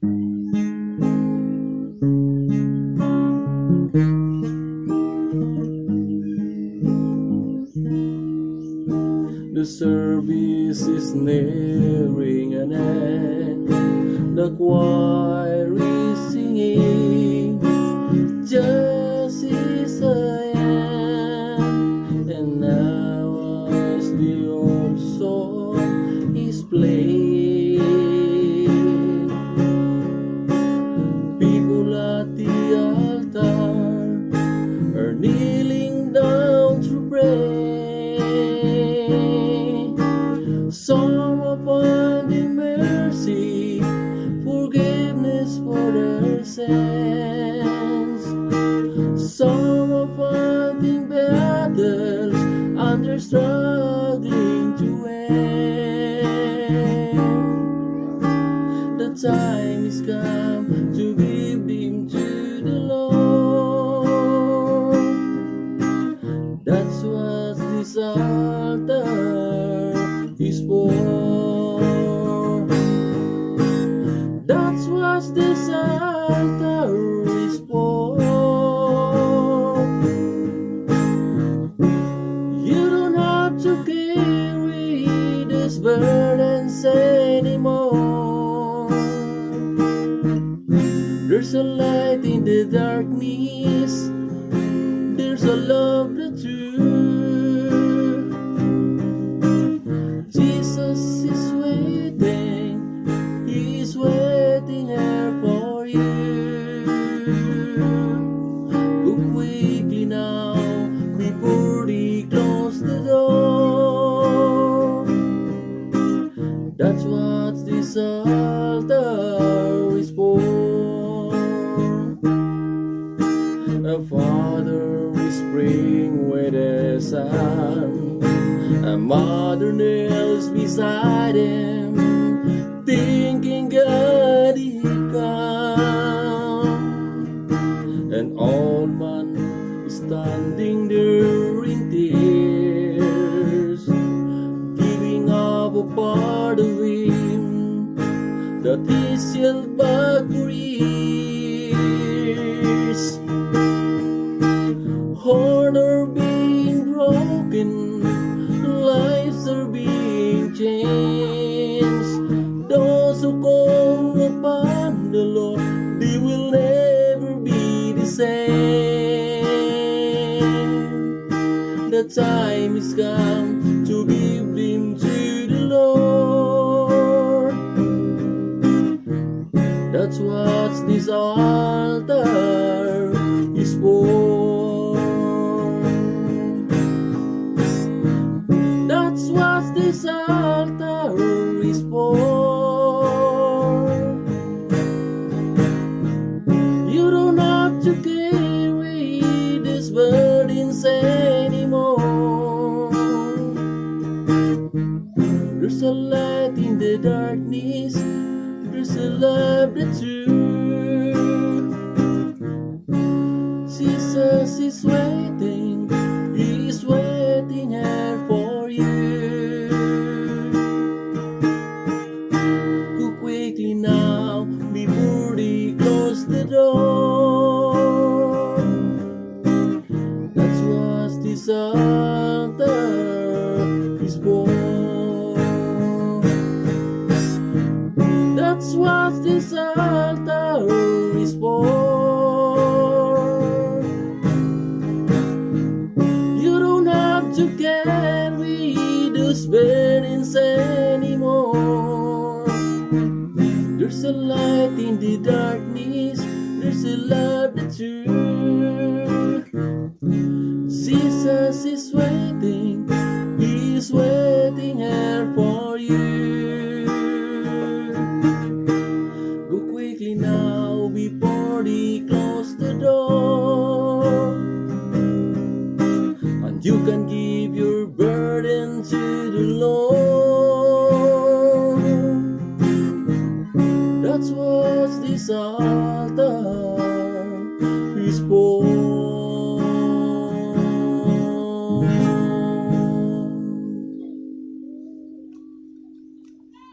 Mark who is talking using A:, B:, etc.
A: The service is nearing an end. The choir is singing, just as I am. And now as the old song is playing, people at the altar are kneeling down to pray. Some are finding mercy, forgiveness for their sins. Some are fighting battles and they're struggling to end. The time is come to give them to the Lord. That's what this altar is for. That's what this altar is for. You don't have to carry these burdens anymore. There's a light in the darkness. There's a love that's true. Jesus is waiting, He's waiting here for you. Go quickly now, before He closes the door. That's what this altar is for. A father is praying with his son. A mother kneels beside him, thinking God he come. An old man is standing there in tears, giving up a part of him that he still back for years. Hearts are being broken, lives are being changed. Those who call upon the Lord, they will never be the same. The time is come to give them to the Lord. That's what this altar is for. That's what this altar is for. You don't have to carry these burdens anymore. There's a light in the darkness. There's a love that's true. Jesus is waiting. He's waiting here for you. Go quickly now, before He closes the door. That's what this altar is for. That's what this altar is for. You don't have to carry those burdens anymore. There's a light in the darkness. There's a love that's true. Jesus is waiting. He's waiting here for you. Go quickly now, before He closes the door. And you can give your burden to the Lord. That's what this altar